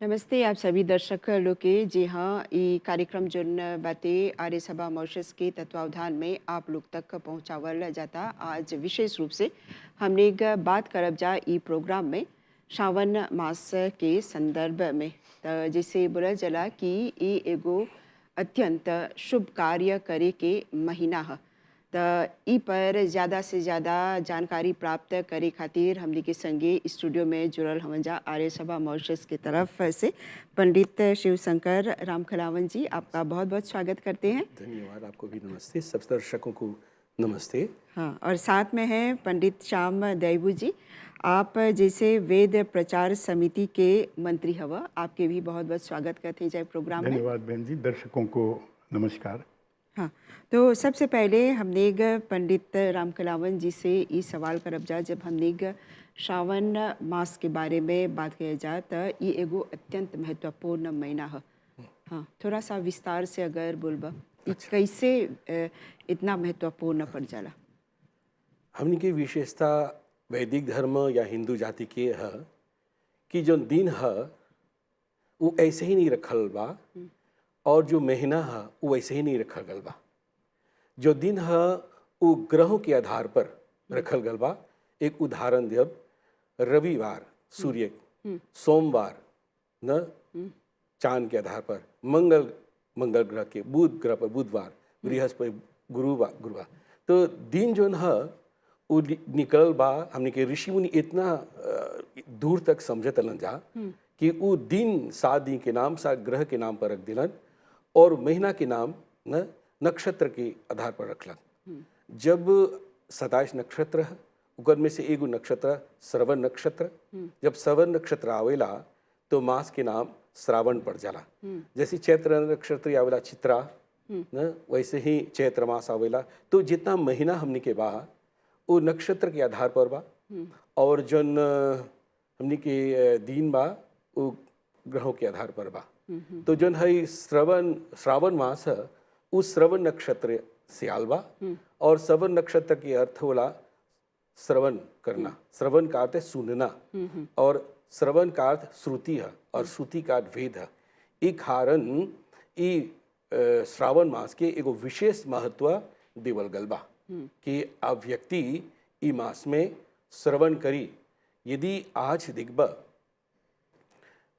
नमस्ते आप सभी दर्शक लोग के। जी हाँ, ये कार्यक्रम जोन बातें आर्य सभा मॉरिशस के तत्वावधान में आप लोग तक पहुँचावल जाता। आज विशेष रूप से हमने एक बात करब जा ई प्रोग्राम में श्रावण मास के संदर्भ में। त जैसे बोला जला कि ये एगो अत्यंत शुभ कार्य करे के महीना है। त ई पर ज़्यादा से ज़्यादा जानकारी प्राप्त करे खातिर हमने के संगे स्टूडियो में जुड़ल हवन जा आर्य सभा मॉरिशस के तरफ से पंडित शिवशंकर रामखलावन जी, आपका बहुत बहुत स्वागत करते हैं। धन्यवाद, आपको भी नमस्ते, सब दर्शकों को नमस्ते। हाँ, और साथ में हैं पंडित श्याम दैबू जी, आप जैसे वेद प्रचार समिति के मंत्री हवा, आपके भी बहुत बहुत स्वागत करते हैं जाए प्रोग्राम में। धन्यवाद बहन जी, दर्शकों को नमस्कार। हाँ, तो सबसे पहले हमने एक पंडित रामकलावन जी से ये सवाल करब जा, जब हमने एक श्रावण मास के बारे में बात किया जा तो ये एगो अत्यंत महत्वपूर्ण महीना है। हाँ, थोड़ा सा विस्तार से अगर बोलबा ये कैसे इतना महत्वपूर्ण पड़ जाला। हमनी की विशेषता वैदिक धर्म या हिंदू जाति के है कि जो दिन है वो ऐसे ही नहीं रखल बा, और जो महीना है वो ऐसे ही नहीं रखल गल बा। जो दिन है वो ग्रहों के आधार पर रखल गल बा। एक उदाहरण देब, रविवार सूर्य, सोमवार न चांद के आधार पर, मंगल ग्रह के, बुध ग्रह पर बुधवार, बृहस्पति गुरुवार। तो दिन जो है वो निकल बा। हमने के ऋषि मुनि इतना दूर तक समझत अलन जा कि वो दिन 7 दिन के नाम 7 ग्रह के नाम पर रख दिलन, और महीना के नाम न नक्षत्र के आधार पर रखलन। जब 27 नक्षत्र है, उकर में से एगो नक्षत्र श्रवण नक्षत्र, जब श्रवण नक्षत्र आवेला तो मास के नाम श्रावण पड़ जाला। जैसे चैत्र नक्षत्र आवेला चित्रा न, वैसे ही चैत्र मास आवेला। तो जितना महीना हमने के बा वो नक्षत्र के आधार पर बा, और जन हमने के दिन बा वो ग्रहों के आधार पर बा। तो जन है श्रावण मास है, उस श्रवण नक्षत्र से आल बा, और श्रवण नक्षत्र के अर्थ होला श्रवण करना। श्रवण का अर्थ है सुनना, और श्रवण का अर्थ श्रुति है, और श्रुति का अर्थ वेद है। ई कारण ई श्रावण मास के एगो विशेष महत्व देवल गल बा कि अब व्यक्ति ई मास में श्रवण करी। यदि आज दिखबा,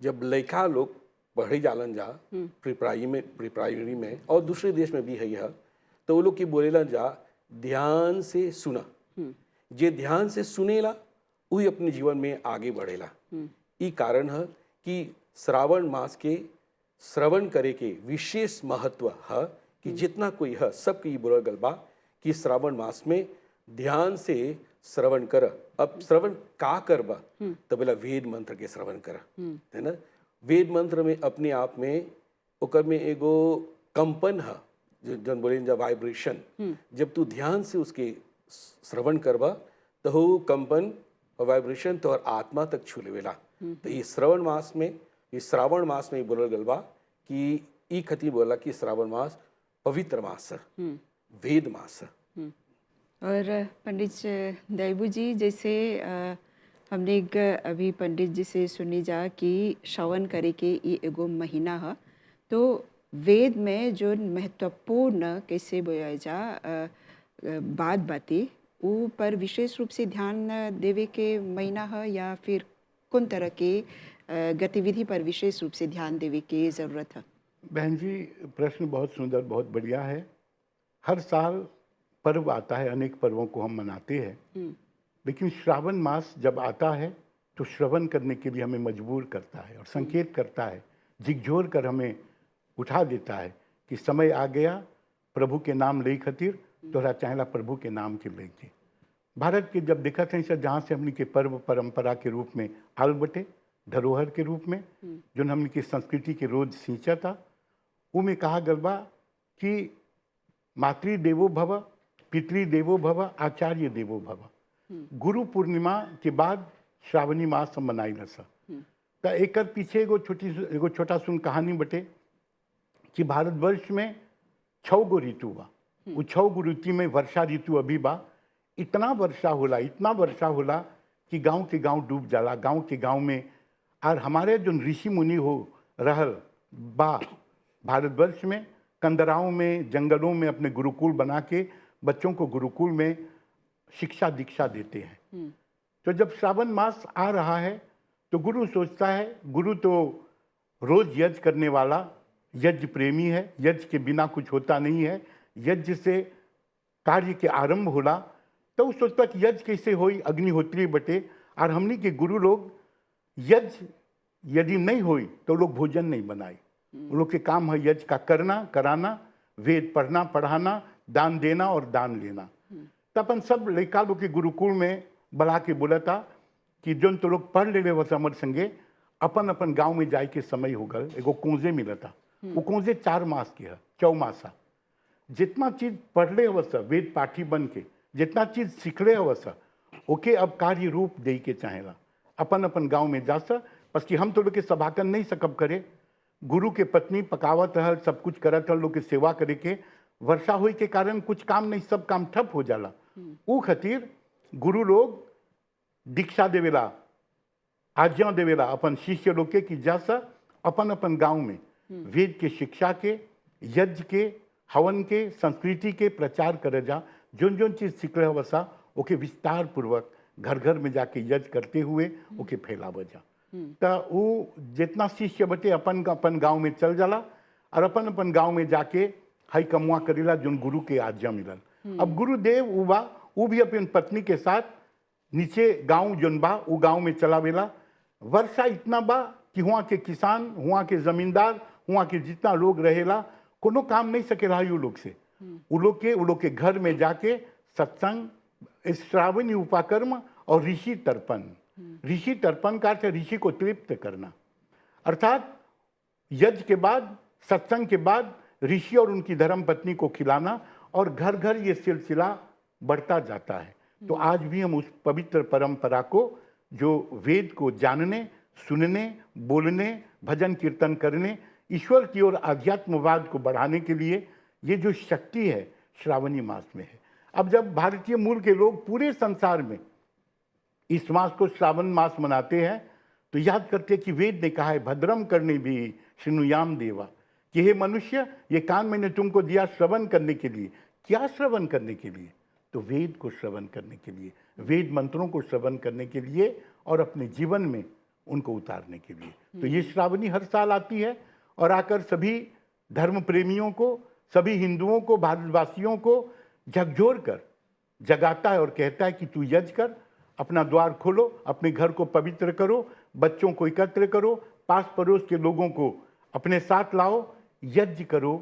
जब लड़का लोग पढ़े जालन जा प्री प्राइमरी में और दूसरे देश में भी है, तो वो लोग की बोलेलन जा ध्यान से सुना। जे ध्यान से सुनेला वही अपने जीवन में आगे बढ़ेला। ई कारण है कि श्रावण मास के श्रवण करे के विशेष महत्व है कि जितना कोई है सबके बोलल गल बा कि श्रावण मास में ध्यान से श्रवण कर। अब श्रवण का करबा, तो बोला वेद मंत्र के श्रवण कर, है ना। वेद मंत्र में अपने आप में ओकर में एगो कंपन है, जन बोले जा वाइब्रेशन। जब तू ध्यान से उसके श्रवण करबा तो वो कंपन और वाइब्रेशन तो और आत्मा तक छू लेवेला। तो ये श्रावण मास में बोलल गल बा कि ई खती बोला कि श्रावण मास पवित्र मास है, वेद मास है। और पंडित दैबू जी, जैसे हमने एक अभी पंडित जी से सुनी जा कि श्रवण करे के ये एगो महीना है, तो वेद में जो महत्वपूर्ण कैसे बोया जा बात बाती वो पर विशेष रूप से ध्यान देवे के महीना है, या फिर कौन तरह के गतिविधि पर विशेष रूप से ध्यान देवे की ज़रूरत है। बहन जी, प्रश्न बहुत सुंदर, बहुत बढ़िया है। हर साल पर्व आता है, अनेक पर्वों को हम मनाते हैं, लेकिन श्रावण मास जब आता है तो श्रवण करने के लिए हमें मजबूर करता है और संकेत करता है, झिकझोर कर हमें उठा देता है कि समय आ गया प्रभु के नाम ले खातिर, तोहरा चाहेला प्रभु के नाम के लेके। भारत के जब देखा थे सर, जहाँ से हमने के पर्व परंपरा के रूप में आल बटे, धरोहर के रूप में जो हमने की संस्कृति के रोज सींचा था, वो में कहा गल बा कि मातृदेवो भव, पितृदेवो भव, आचार्य देवो भव। गुरु पूर्णिमा के बाद श्रावणी मास हम मनाई लसा। तो एक पीछे एगो छोटा सुन कहानी बटे कि भारतवर्ष में 6 गो ऋतु बा। वो 6 गो ऋतु में वर्षा ऋतु अभी बा। इतना वर्षा होला कि गांव के गांव डूब जाला, गांव के गांव में। और हमारे जो ऋषि मुनि हो रहल बा भारतवर्ष में, कंदराओं में, जंगलों में अपने गुरुकुल बना के बच्चों को गुरुकुल में शिक्षा दीक्षा देते हैं। तो जब श्रावण मास आ रहा है तो गुरु सोचता है, गुरु तो रोज यज्ञ करने वाला, यज्ञ प्रेमी है, यज्ञ के बिना कुछ होता नहीं है, यज्ञ से कार्य के आरंभ होला। तो वो सोचता कि यज्ञ कैसे होई, अग्निहोत्री बटे। और हमनी के गुरु लोग यज्ञ यदि नहीं होई तो लोग भोजन नहीं बनाए। उन लोग के काम है यज्ञ का करना, कराना, वेद पढ़ना, पढ़ाना, दान देना और दान लेना। तो अपन सब लड़का लोग के गुरुकुल में बुला के बोला था कि जोन तो लोग पढ़ ले वह समर संगे अपन अपन गांव में जाए के समय हो गल। एगो कोंजे मिला था, वो कोंजे 4 मास के है, चौमासा। जितना चीज पढ़ले अवश्य वेद पाठी बन के, जितना चीज सीखले अवश्य ओके अब कार्य रूप दे के चाहेला। अपन अपन गांव में जा सा, बस कि हम तो लोग के सभाकन नहीं सकब करे। गुरु के पत्नी पकावत रहल, सब कुछ करत रहल, लोग के सेवा करे के। वर्षा होई के कारण कुछ काम नहीं, सब काम ठप हो जाला। ऊ खातिर गुरु लोग दीक्षा देवेला, आज्ञा देवेला अपन शिष्य लोग के कि जा सा अपन अपन गांव में वेद के शिक्षा के, यज्ञ के, हवन के, संस्कृति के प्रचार करे जा। जोन जोन चीज सीख रहे वसा ओके विस्तार पूर्वक घर घर में जाके यज्ञ करते हुए ओके फैलाव जा। तो वो जितना शिष्य बटे अपन अपन गांव में चल जाला और अपन अपन गांव में जाके हाई कमुआ करेला जोन गुरु के आज्ञा मिलल। अब गुरुदेव उबा वो भी अपन पत्नी के साथ नीचे गांव जोन बा वो गांव में चलावेला। वर्षा इतना बा कि वहाँ के किसान, वहाँ के जमींदार, वहाँ के जितना लोग रहेला कोनो काम नहीं सकेला उ लोग से। उ लोग के घर में जाके सत्संग, श्रावणी उपाकर्म और ऋषि तर्पण। ऋषि तर्पण का अर्थ ऋषि को तृप्त करना, अर्थात यज्ञ के बाद, सत्संग के बाद ऋषि और उनकी धर्म पत्नी को खिलाना। और घर घर ये सिलसिला बढ़ता जाता है। तो आज भी हम उस पवित्र परंपरा को, जो वेद को जानने, सुनने, बोलने, भजन कीर्तन करने, ईश्वर की ओर आध्यात्मवाद को बढ़ाने के लिए ये जो शक्ति है श्रावणी मास में है। अब जब भारतीय मूल के लोग पूरे संसार में इस मास को श्रावण मास मनाते हैं तो याद करते हैं कि वेद ने कहा है भद्रम करने भी शृणुयाम देवा, कि हे मनुष्य ये कान मैंने तुमको दिया श्रवण करने के लिए। क्या श्रवण करने के लिए? तो वेद को श्रवण करने के लिए, वेद मंत्रों को श्रवण करने के लिए और अपने जीवन में उनको उतारने के लिए। तो ये श्रावणी हर साल आती है और आकर सभी धर्म प्रेमियों को, सभी हिंदुओं को, भारतवासियों को झकझोर कर जगाता है और कहता है कि तू यज्ञ कर, अपना द्वार खोलो, अपने घर को पवित्र करो, बच्चों को एकत्र करो, पास पड़ोस के लोगों को अपने साथ लाओ, यज्ञ करो,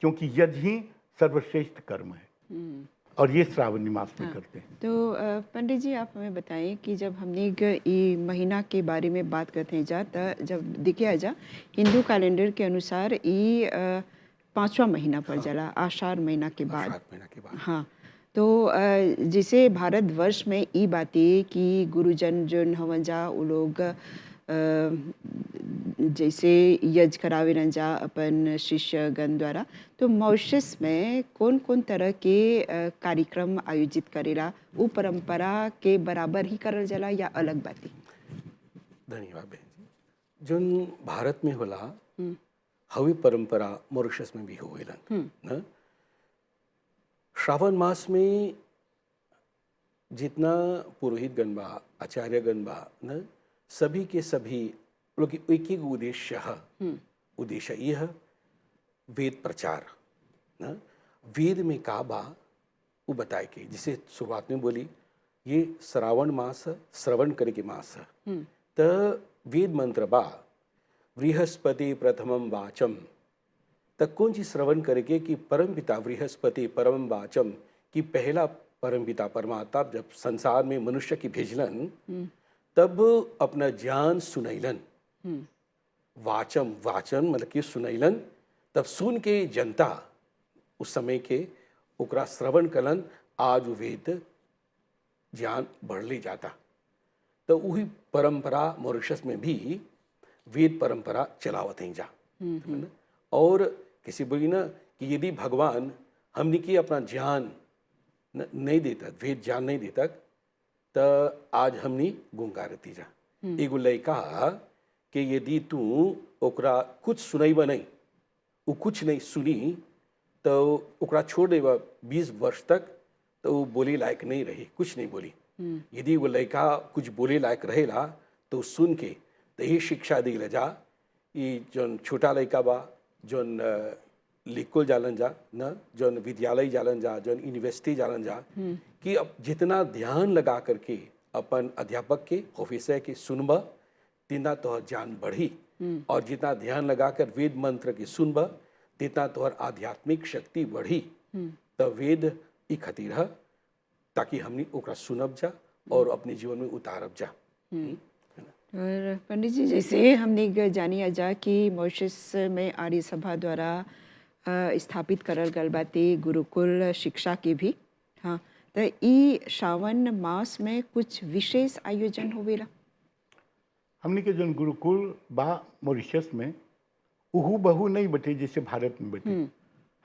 क्योंकि यज्ञ ही सर्वश्रेष्ठ कर्म है। और ये श्रावणी मास में करते हैं। तो पंडित जी आप हमें बताएं कि जब हमने ये महीना के बारे में बात करते हैं जब देखिए जा हिंदू कैलेंडर के अनुसार ये 5वां महीना पड़ जाला, आषाढ़ महीना के बाद। हाँ, तो जैसे भारतवर्ष में ये बातें कि गुरुजन जोन हवन जा वो लोग जैसे यज्ञ करावे न जा अपन शिष्यगण द्वारा, तो मॉरिशस में कौन कौन तरह के कार्यक्रम आयोजित करेला, वो परंपरा के बराबर ही करल जाला या अलग बातें? धन्यवाद बहन जी। जोन भारत में होला हवी परंपरा मॉरिशस में भी होवेलन न। श्रावण मास में जितना पुरोहित गण बा, आचार्य गण बा न, सभी के सभी लोग की एक ही उद्देश्य यह वेद प्रचार न। वेद में का बा वो बताए के, जिसे शुरुआत में बोली ये श्रावण मास श्रवण करे के मास है। तो वेद मंत्र बा बृहस्पति प्रथमम वाचम, तक कौन चीज श्रवण करके कि परमपिता बृहस्पति परम वाचम, कि पहला परमपिता परमात्मा जब संसार में मनुष्य की भेजलन तब अपना ज्ञान सुनैलन। वाचम, वाचन मतलब कि सुनैलन, तब सुन के जनता उस समय के ओकरा श्रवण कलन, आज वेद ज्ञान बढ़ले जाता। तो वही परंपरा मॉरिशस में भी वेद परंपरा चलावत हैं जा। और किसी बोली ना कि यदि भगवान हमने की अपना ज्ञान नहीं देता, वेद ज्ञान नहीं देता, तो आज हमने गुंगा रहती जा। एगो लड़का कि यदि तू ओकरा कुछ सुनैब नहीं, वो कुछ नहीं सुनी, तो ओकरा छोड़ देबा 20 वर्ष तक, तो वो बोले लायक नहीं रही, कुछ नहीं बोली। यदि वो लड़का कुछ बोले लायक रहेला तो सुन के तो यही शिक्षा दी जा। ये जौन छोटा लड़का बा, जौन लिखल जालन जा न, जौन विद्यालय जालन जा, जौन यूनिवर्सिटी जालन जा, कि अब जितना ध्यान लगा करके अपन अध्यापक के, प्रोफेसर के सुनबा, तितना तोहर ज्ञान बढ़ी। और जितना ध्यान लगा कर वेद मंत्र के सुनबा, तितना तोहर आध्यात्मिक शक्ति बढ़ी। तो वेद ई खातिर है ताकि हमने ओकरा सुनब जा और अपने जीवन में उतारब जा। और पंडित जी, जैसे हमने जानिया जा कि मॉरिशस में आर्य सभा द्वारा स्थापित करल गल बाते गुरुकुल शिक्षा के भी। हाँ, तो ई श्रावण मास में कुछ विशेष आयोजन होवेला? हमने के जन गुरुकुल बा मॉरिशस में उहू बहू नहीं बटे जैसे भारत में बटे।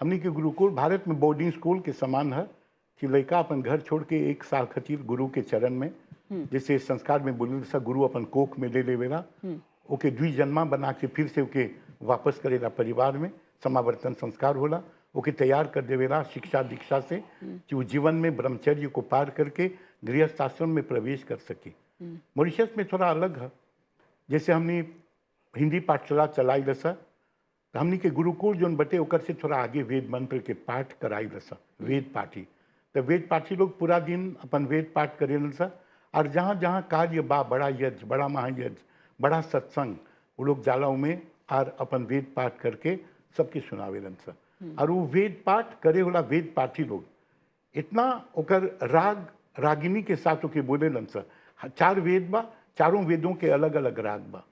हमने के गुरुकुल भारत में बोर्डिंग स्कूल के समान है कि लड़का अपन घर छोड़ के 1 साल खातिर गुरु के चरण में, जैसे संस्कार में बोली सा गुरु अपन कोख में ले लेवेला, ओके द्विजन्मा बना के फिर से ओके वापस करेला परिवार में, समावर्तन संस्कार होला, ओके तैयार कर देवेला शिक्षा दीक्षा से कि वो जीवन में ब्रह्मचर्य को पार करके गृहस्थ आश्रम में प्रवेश कर सके। मॉरिशस में थोड़ा अलग है। जैसे हमने हिंदी पाठशाला चलाई रसा, तो हमने के गुरुकुल जोन बटे ओकर से थोड़ा आगे वेद मंत्र के पाठ कराई रसा, वेद पाठी। तो वेद पाठी लोग पूरा दिन अपन वेद पाठ करे रसा, और जहाँ जहाँ कार्य बा, बड़ा यज्ञ, बड़ा महायज्ञ, बड़ा सत्संग, वो लोग जाला में और अपन वेद पाठ करके सबके सुनावे सा। और वो वेद पाठ करे होला वेद पाठी लोग इतना ओकर राग रागिनी के साथ ओके बोले सा। 4 वेद बा, चारों वेदों के अलग अलग राग बा।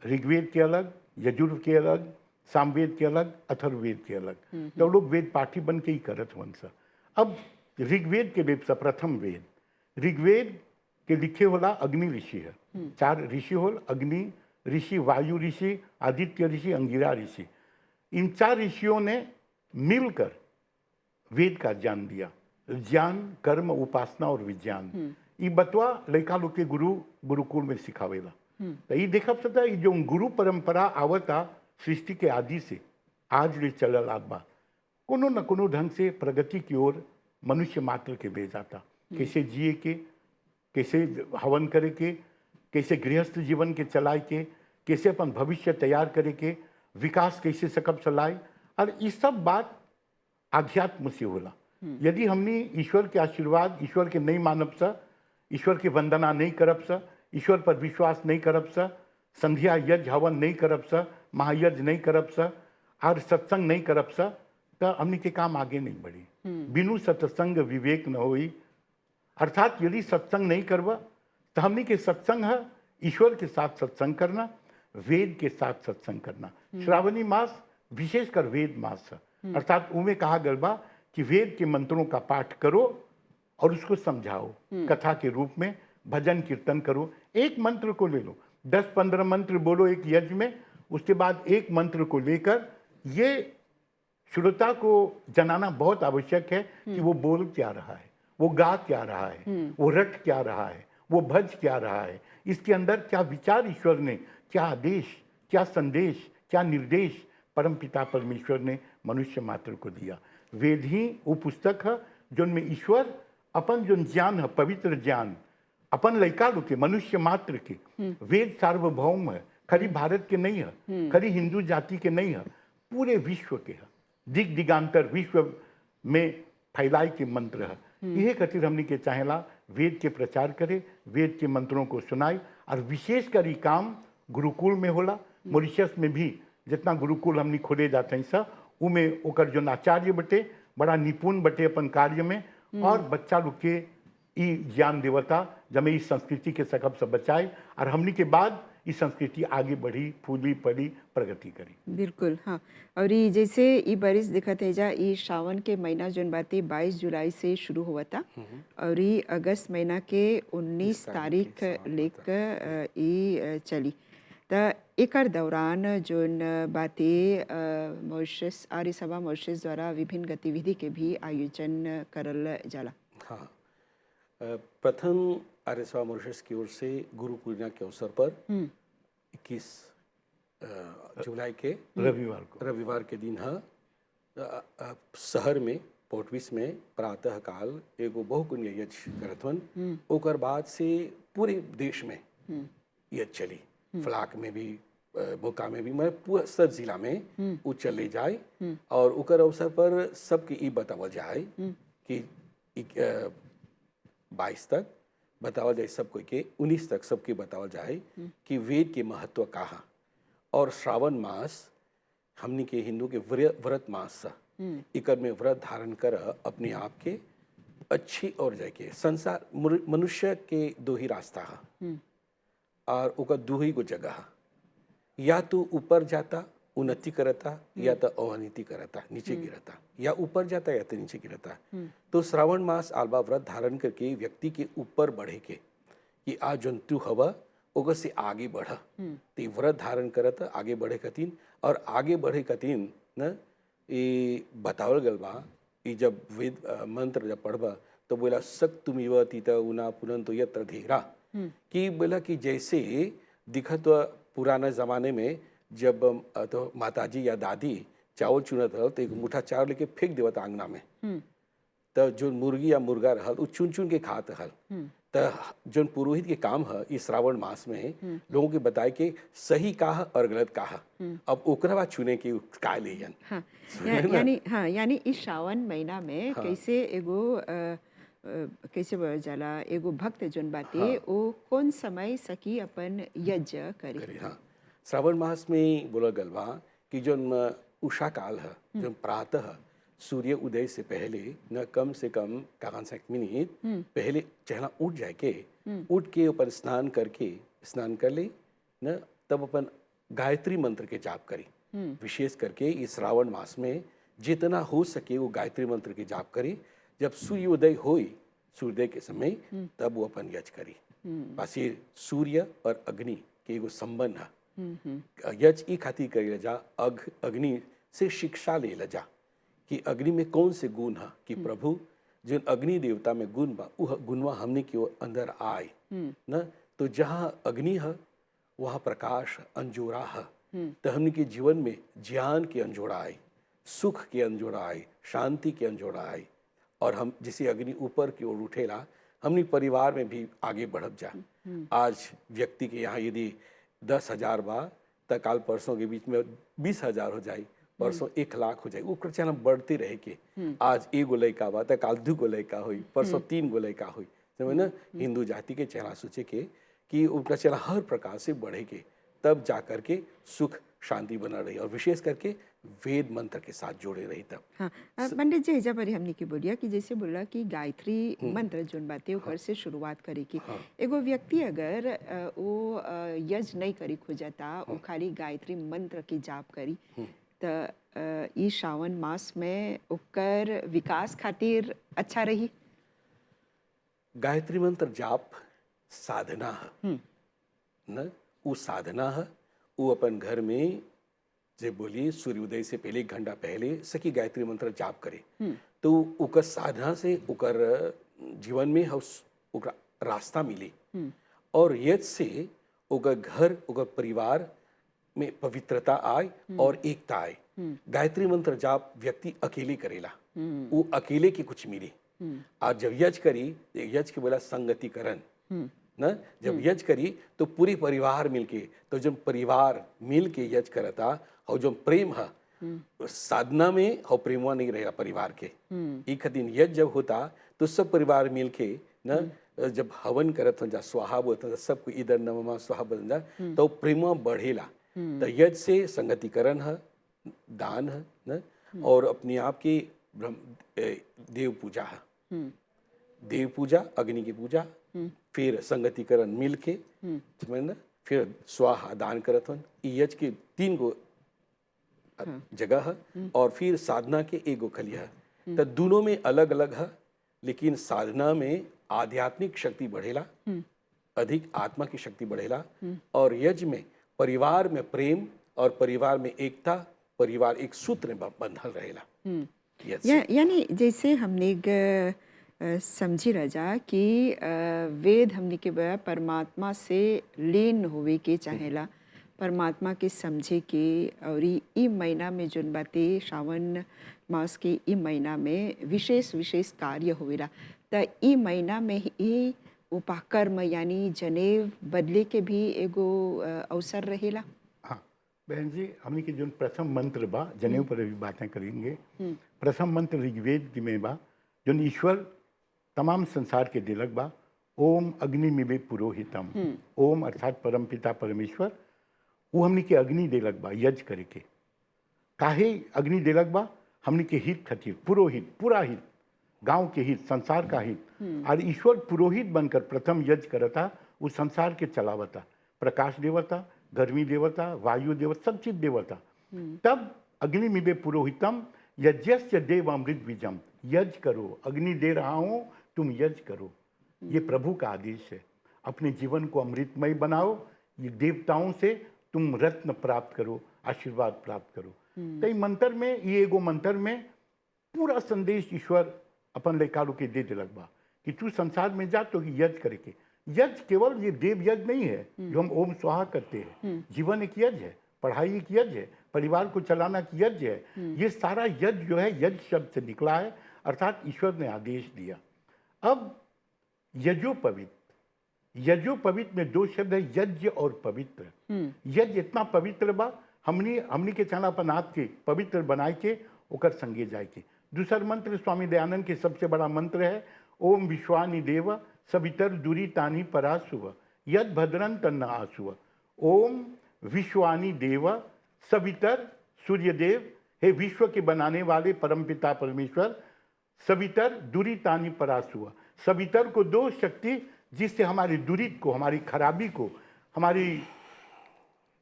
ऋग्वेद के अलग, यजुर्वेद के अलग, सामवेद के अलग, अथर्ववेद के अलग। तो लोग वेद पाठी बन के ही करत वन सा। अब ऋग्वेद के वेद सा प्रथम वेद, ऋग्वेद के लिखे होला अग्नि ऋषि है। 4 ऋषि होल, अग्नि ऋषि, वायु ऋषि, आदित्य ऋषि, अंगिरा ऋषि। इन 4 ऋषियों ने मिलकर वेद का ज्ञान दिया, ज्ञान, कर्म, उपासना और विज्ञान। ये बतवा लड़का लोग के गुरुकुल में सिखावेला। तो ये देखा सकता है जो गुरु परंपरा आवता सृष्टि के आदि से आज ले चलल आत बा, कोनो न कोनो ढंग से प्रगति की ओर मनुष्य मात्र के ले जाता। कैसे जिए के, कैसे हवन करे के, कैसे गृहस्थ जीवन के चलाए के, कैसे अपन भविष्य तैयार करे के, विकास कैसे सकब चलाए, और ये सब बात आध्यात्म से होला। यदि हमने ईश्वर के आशीर्वाद, ईश्वर के नहीं मानब सा, ईश्वर की वंदना नहीं करब सा, ईश्वर पर विश्वास नहीं करब सा, संध्या यज्ञ हवन नहीं करब सा, महायज्ञ नहीं करब सा, और सत्संग नहीं करब सा, तो हमने के काम आगे नहीं बढ़ी। बिनु सत्संग विवेक न होई। अर्थात यदि सत्संग नहीं करवा तो हमने के सत्संग है ईश्वर के साथ सत्संग करना, वेद के साथ सत्संग करना। श्रावणी मास विशेषकर वेद मास है। अर्थात उनमें कहा गया बा कि वेद के मंत्रों का पाठ करो और उसको समझाओ, कथा के रूप में भजन कीर्तन करो। एक मंत्र को ले लो, 10-15 मंत्र बोलो एक यज्ञ में, उसके बाद एक मंत्र को लेकर ये श्रोता को जनाना बहुत आवश्यक है कि वो बोल क्या रहा है, वो गा क्या रहा है, वो रट क्या रहा है, वो भज क्या रहा है, इसके अंदर क्या विचार ईश्वर ने, क्या आदेश, क्या संदेश, क्या निर्देश परमपिता परमेश्वर ने मनुष्य मात्र को दिया। वेद ही वो पुस्तक है जिनमें ईश्वर अपन जो ज्ञान है, पवित्र ज्ञान अपन लड़का लोग के, मनुष्य मात्र के, वेद सार्वभौम है, खाली भारत के नहीं है, खाली हिंदू जाति के नहीं है, पूरे विश्व के है, दिग दिगांतर विश्व में फैलाए के मंत्र है। यह खातिर हमने के चाहेला वेद के प्रचार करे, वेद के मंत्रों को सुनाए, और विशेषकर ये काम गुरुकुल में होला। मॉरिशस में भी जितना गुरुकुल हमने खोले जाते हैं सब, उमें ओकर जो आचार्य बटे बड़ा निपुण बटे अपन कार्य में, और बच्चा लोग के ई ज्ञान देवता जब इस संस्कृति के सकब से बचाए, और हमने के बाद इस संस्कृति आगे बढ़ी, फूली पड़ी, प्रगति करी। बिल्कुल, हाँ। और ये जैसे ये बारिश दिखत है जा, ये श्रावण के महीना जोन बातें 22 जुलाई से शुरू हुआ था, और ये अगस्त महीना के 19 तारीख लेकर ये चली। त एकर दौरान जोन बातें मॉरिशस आर्य सभा मॉरिशस द्वारा विभिन्न गतिविधि के भी आयोजन करल जाला। हाँ, प्रथम आर्य सभा मॉरिशस की ओर से गुरु पूर्णिमा के अवसर पर 21 जुलाई के रविवार के दिन शहर में पोर्टविस में प्रातः काल एगो बहुकुंज यज्ञ करथवन। ओकर बाद से पूरे देश में यज्ञ चली, फ्लाक में भी, मोका में भी, मैं पूरा सब जिला में वो चले जाए। और ओकर अवसर पर सबके ई बतावल जाए कि 22 तक बतावल जाए सब कोई के, 19 तक सबके बतावल जाए कि वेद के महत्व कहा। और श्रावण मास हमनी के हिंदू के व्रत मास इकर में व्रत धारण कर अपने आप के अच्छी और जाके संसार मनुष्य के दो ही रास्ता है और ओकर दो ही गो जगह है, या तो ऊपर जाता उन्नति करता या तो अवनति करता नीचे गिरता, या ऊपर जाता या तो नीचे गिरता। तो श्रावण मास आलबा व्रत धारण करके व्यक्ति के ऊपर बढ़े के कि आज जंतु हवा ओकर से आगे बढ़, तो व्रत धारण करता आगे बढ़े कतीन। और आगे बढ़े कतीन न ये बतावल गल बा, ये जब वेद मंत्र जब पढ़बा तो बोला सक तुम युवतीत उना पुनंतो यत्र धीरा, कि बोला कि जैसे दिखत पुराना ज़माने में जब तो माताजी या दादी चावल चुनत रहल तो एक मुठा चावल लेके फेंक देवत आंगना में, तो जो मुर्गी या मुर्गा रहल वो चुन चुन के खात रहल। तो जो पुरोहित के काम है इस श्रावण मास में लोगों के बताए कि सही का है और गलत का है, अब ओकरा बाद चुने के का लेजन। यानी इस श्रावण महीना में कैसे एगो कैसे बोल जाला एगो भक्त जोन बाटे वो कौन समय सकी अपन यज्ञ करी। हाँ, श्रावण मास में बोला गल बा कि जो उषा काल है, जो प्रातः सूर्य उदय से पहले न कम से कम 45 मिनट पहले चहला उठ जाए के, उठ के अपन स्नान कर ले न, तब अपन गायत्री मंत्र के जाप करी। विशेष करके इस श्रावण मास में जितना हो सके वो गायत्री मंत्र के जाप करी। जब सूर्योदय होई सूर्योदय के समय तब वो अपन यज्ञ करी। बस ये सूर्य और अग्नि के एगो संबंध है। यज्ञ ई खातिर करी जा अग्नि से शिक्षा ले जा कि अग्नि में कौन से गुण है, कि प्रभु जिन अग्नि देवता में गुण बा वह गुणवा हमने के अंदर आए न। तो जहाँ अग्नि है वहाँ प्रकाश अंजोरा है, तो हमने के जीवन में ज्ञान के अंजोरा आए, सुख के अंजोरा आए, शांति के अंजोरा आए। और हम जैसे अग्नि ऊपर की ओर उठेला हमने परिवार में भी आगे बढ़त जा। आज व्यक्ति के यहाँ यदि 10,000 बा तो काल परसों के बीच में 20,000 हो जाए, परसों 1,00,000 हो जाए, ओकर चला बढ़ते रहे के। आज एगो लड़का बा तो काल 2 लड़का हुई, परसों 3 लड़का हुई, समझ ना। हिंदू जाति के चला सोचे के कि उनका चला हर प्रकार से बढ़े के, तब जा कर के सुख शांति बना रही और विशेष करके वेद मंत्र के साथ जोड़े रही तब। हाँ, पंडित जी एजा पर हमने की बोलिया कि जैसे बोला कि गायत्री मंत्र जोन बातें ऊपर से शुरुआत करे की। एगो व्यक्ति अगर वो यज्ञ नहीं करी खोजता, वो खाली गायत्री मंत्र की जाप करी, तो ई श्रावण मास में ओकर विकास खातिर अच्छा रही। गायत्री मंत्र जाप साधना है न, वो साधना है। वो अपन घर में जे बोली सूर्योदय से पहले 1 घंटा पहले सकी गायत्री मंत्र जाप करे, तो ओकर साधना से ओकर जीवन में ओकर रास्ता मिली। और यज्ञ से ओकर घर ओकर परिवार में पवित्रता आए और एकता आए। गायत्री मंत्र जाप व्यक्ति अकेले करेला, वो अकेले की कुछ मिली। आज जब यज्ञ करी, यज्ञ के बोला संगतिकरण न, जब यज्ञ करी तो पूरे परिवार मिलके, तो जब परिवार मिल के यज्ञ करता और जो प्रेम है साधना में और प्रेमवा नहीं रहेगा परिवार के। एक दिन यज्ञ जब होता तो सब परिवार मिलके न, जब हवन करत हो जा स्वाहा बोलता सबको इधर नमः स्वाहा बन जा, तो प्रेमवा बढ़ेला। तो यज्ञ से संगतिकरण है, दान है न, और अपने आप की देव पूजा है। देव पूजा, अग्नि की पूजा, फिर संगतिकरण मिल के समझना, फिर स्वाहा दान करत हन। यज्ञ के 3 गो जगह है और फिर साधना के 1 गो खलिया है। तो दोनों में अलग अलग है, लेकिन साधना में आध्यात्मिक शक्ति बढ़ेला, अधिक आत्मा की शक्ति बढ़ेला, और यज्ञ में परिवार में प्रेम और परिवार में एकता, परिवार एक सूत्र में बंधल रहेला। यस यानी जैसे हमने समझी रजा कि वेद हमने के परमात्मा से लीन होवे के चाहेला, परमात्मा के समझे के, और ई महीना में जोन बातें श्रावण मास के ई महीना में विशेष विशेष कार्य होवेला। त ई महीना में ही उपाकर्म यानी जनेव बदले के भी एगो अवसर रहेला। हाँ बहन जी, हमने के जो प्रथम मंत्र बा जनेऊ पर भी बातें करेंगे। प्रथम मंत्र ऋग्वेद में बा जो ईश्वर तमाम संसार के दिलक बा, ओम अग्नि मिबे पुरोहितम। ओम अर्थात परम पिता परमेश्वर, वो हमने के अग्नि दिलक बा यज्ञ करे के। काहे अग्नि दिलक बा? हमने के हित खातिर, पुरोहित, पूरा हित, गांव के हित, संसार का हित। और ईश्वर पुरोहित बनकर प्रथम यज्ञ करता, उस संसार के चलावता, प्रकाश देवता, गर्मी देवता, वायु देवता, सब चीज देवता। तब अग्नि मिबे पुरोहितम यज्ञस्य देव अमृत बीजम, यज्ञ करो, अग्नि दे रहा हूं तुम यज्ञ करो। ये प्रभु का आदेश है। अपने जीवन को अमृतमय बनाओ, ये देवताओं से तुम रत्न प्राप्त करो, आशीर्वाद प्राप्त करो। कई मंत्र में, ये एगो मंत्र में पूरा संदेश ईश्वर अपन लेकारो के दे दिलक बा कि तू संसार में जा तो यज्ञ करके। यज्ञ केवल ये देव यज्ञ नहीं है जो हम ओम स्वाहा करते हैं, जीवन एक यज्ञ है, पढ़ाई एक यज्ञ है, परिवार को चलाना एक यज्ञ है। ये सारा यज्ञ जो है यज्ञ शब्द से निकला है, अर्थात ईश्वर ने आदेश दिया। अब यज्ञोपवीत, यज्ञोपवीत में दो शब्द है, यज्ञ और पवित्र। यज्ञ इतना पवित्र बा, हमनी के चाला अपन हाथ के पवित्र बनाए के ओकर संगे जाए के। दूसरा मंत्र स्वामी दयानंद के सबसे बड़ा मंत्र है, ओम विश्वानि देव सवितर दूरी तानी परासुव यद भद्रन तन्न आसुव। ओम विश्वानि देव सवितर, सूर्यदेव, हे विश्व के बनाने वाले परमपिता परमेश्वर, सवितर दूरी तानी परासुव, सवितर को दो शक्ति जिससे हमारी दूरी को, हमारी खराबी को, हमारी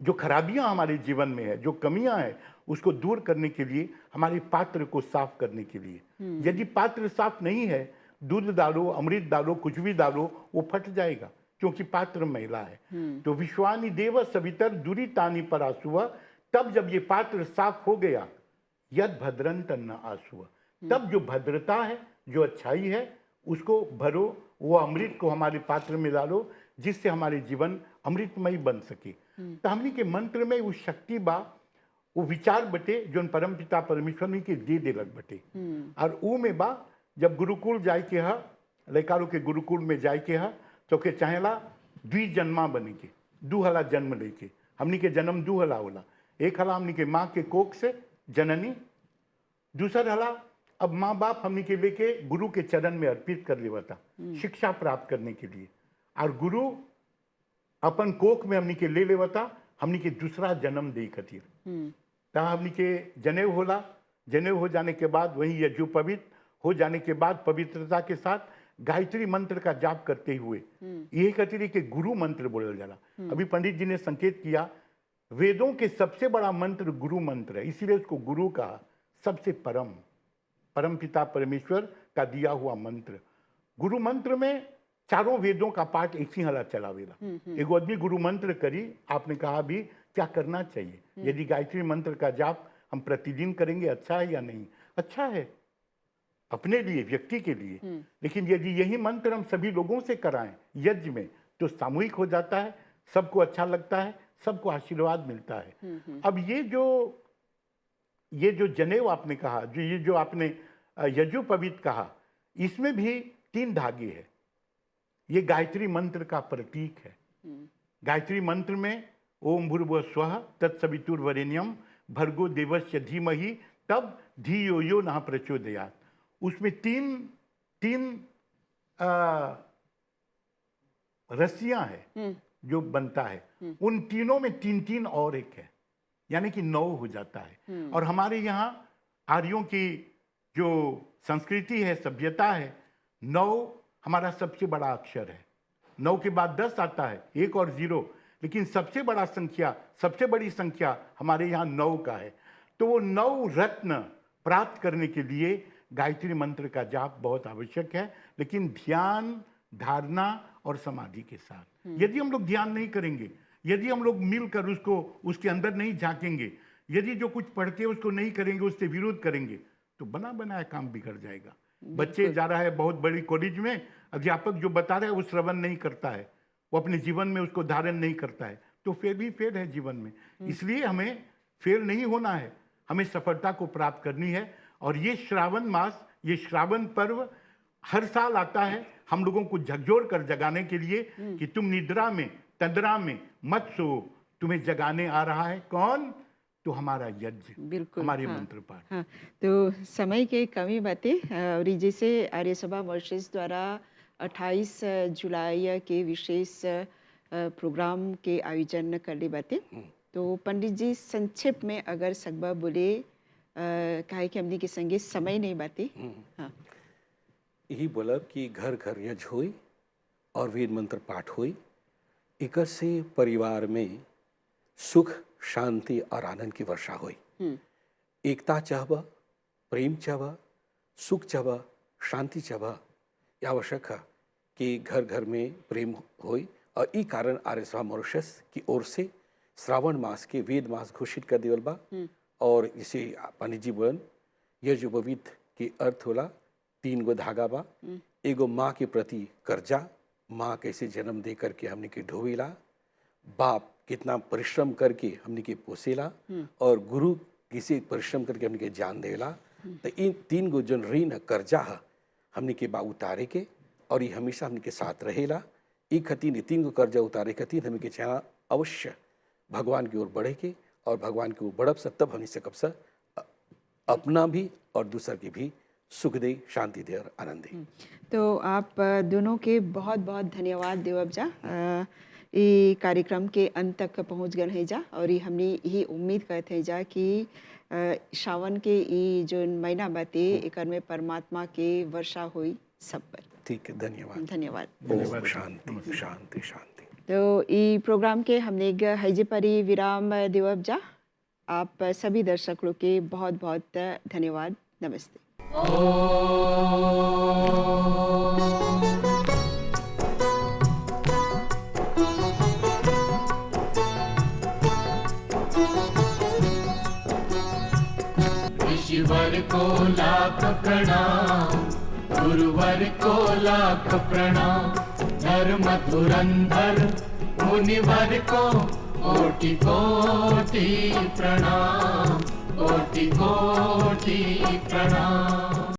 जो खराबियां हमारे जीवन में है, जो कमियां हैं, उसको दूर करने के लिए, हमारे पात्र को साफ करने के लिए। यदि पात्र साफ नहीं है, दूध डालो, अमृत डालो, कुछ भी डालो, वो फट जाएगा क्योंकि पात्र मैला है। तो विश्वानि देव सवितर दूरी तानी परासुव, तब जब ये पात्र साफ हो गया, यद भद्रन तन्न आसुव, तब जो भद्रता है, जो अच्छाई है, उसको भरो, वो अमृत को हमारे पात्र में डालो जिससे हमारे जीवन अमृतमय बन सके। तो हमने के मंत्र में वो शक्ति बा, वो विचार बटे जो परम पिता परमेश्वर ने के दे देलक बटे। और ऊ में बा, जब गुरुकुल जाए के हा, लड़कारों के गुरुकुल में जाए के हा, तो के चाहेला द्विजन्मा बने के, दू हला जन्म लेके। हमनी के जन्म दू हला होला, एक हला हमनी के माँ के कोख से जननी, दूसरा हला अब माँ बाप हमनी के लेके गुरु के चरण में अर्पित कर लेवा था शिक्षा प्राप्त करने के लिए। और गुरु अपन कोख में हमनी के ले लेवा था, हमनी के दूसरा जन्म दे खातिर। तहाँ हमनी के जनेऊ होला, जनेऊ हो जाने के बाद वही यज्ञोपवीत हो जाने के बाद पवित्रता के साथ गायत्री मंत्र का जाप करते हुए, यही खातिर के गुरु मंत्र बोलल जाला। अभी पंडित जी ने संकेत किया, वेदों के सबसे बड़ा मंत्र गुरु मंत्र है, इसीलिए उसको गुरु कहा। सबसे परम पिता परमेश्वर का दिया हुआ मंत्र। गुरु मंत्र में चारों वेदों का पाठ एक ही हला चलावेला। एगो आदमी गुरु मंत्र करी, आपने कहा भी क्या करना चाहिए, यदि गायत्री मंत्र का जाप हम प्रतिदिन करेंगे अच्छा है या नहीं? अच्छा है अपने लिए, व्यक्ति के लिए। लेकिन यदि यही मंत्र हम सभी लोगों से कराएं यज्ञ में, तो सामूहिक हो जाता है, सबको अच्छा लगता है, सबको आशीर्वाद मिलता है। अब ये जो जनेऊ आपने कहा, जो आपने यज्ञोपवीत कहा, इसमें भी 3 धागे हैं। ये गायत्री मंत्र का प्रतीक है। गायत्री मंत्र में ओम भूर्भुवः स्वः तत्सवितुर्वरेण्यम भर्गो देवस्य धीमहि तब धियो यो नः प्रचोदयात्। उसमें तीन रस्सियां हैं जो बनता है, उन तीनों में 3 और एक है, यानी कि 9 हो जाता है। और हमारे यहाँ आर्यों की जो संस्कृति है, सभ्यता है, 9 हमारा सबसे बड़ा अक्षर है। 9 के बाद 10 आता है, 1 और 0, लेकिन सबसे बड़ी संख्या हमारे यहाँ 9 का है। तो वो 9 रत्न प्राप्त करने के लिए गायत्री मंत्र का जाप बहुत आवश्यक है, लेकिन ध्यान, धारणा और समाधि के साथ। यदि हम लोग ध्यान नहीं करेंगे, यदि हम लोग मिलकर उसको उसके अंदर नहीं झांकेंगे, यदि जो कुछ पढ़ते हैं उसको नहीं करेंगे, उससे विरोध करेंगे, तो बना बनाया काम बिगड़ जाएगा। बच्चे जा रहा है बहुत बड़ी कॉलेज में, अध्यापक जो बता रहा है वो श्रवण नहीं करता है, वो अपने जीवन में उसको धारण नहीं करता है, तो फेल ही फेल है जीवन में। इसलिए हमें फेल नहीं होना है, हमें सफलता को प्राप्त करनी है। और ये श्रावण मास, ये श्रावण पर्व हर साल आता है हम लोगों को झकझोर कर जगाने के लिए कि तुम निद्रा में तंद्रा में मत सो, तुम्हें जगाने आ रहा है कौन? तो हमारा यज्ञ, बिल्कुल, हमारे हाँ, मंत्र पाठ। हाँ। तो समय की कमी बातें और जैसे आर्य सभा मॉरिशस द्वारा 28 जुलाई के विशेष प्रोग्राम के आयोजन करने बातें, तो पंडित जी संक्षिप्त में अगर सकबा बोले, काहे कि हमने के संगे समय नहीं बातें। हाँ, यही बोलब कि घर घर यज्ञ होई और वेद मंत्र पाठ होई, एकर से परिवार में सुख शांति और आनंद की वर्षा हुई। एकता चाहबा, प्रेम चाहबा, सुख चाहबा, शांति चाहबा, यह आवश्यक है कि घर घर में प्रेम होई। और ई कारण आर्य सभा मॉरिशस की ओर से श्रावण मास के वेद मास घोषित कर दिवल बा। और इसे पंडित जी बोलन, यह जो पवित्र के अर्थ होला 3 गो धागा बा। एगो माँ के प्रति कर्जा, माँ कैसे जन्म दे करके हमने के ढोवेला, बाप कितना परिश्रम करके हमने के पोसेला, और गुरु किसे परिश्रम करके हमने के जान देला। तो इन 3 गो जन ऋण कर्जा है हमने के बा उतारे के, और ये हमेशा हमने के साथ रहेला। ई खतीन 3 गो कर्जा उतारे खतीन हमें के चाह अवश्य भगवान की ओर बढ़े के, और भगवान की ओर बढ़ब से तब हमने से कब से अपना भी और दूसर की भी सुख दे, शांति दे और आनंद दे। तो आप दोनों के बहुत बहुत धन्यवाद देवब जा। ये कार्यक्रम के अंत तक पहुंच गए हैं जा, और ये हमने यही उम्मीद करते हैं जा कि श्रावण के ये जो महीना बाते एकर में परमात्मा के वर्षा हुई सब पर। ठीक है, धन्यवाद। धन्यवाद। ओम शांति शांति शांति। तो ये प्रोग्राम के हमने हैजे परी विराम देवब जा। आप सभी दर्शक लोग के बहुत बहुत धन्यवाद। नमस्ते। ऋषिवर को लाख प्रणाम, गुरुवर को लाख प्रणाम, धर्म धुरंधर मुनिवर को कोटि कोटि प्रणाम, कोटि कोटि प्रणाम।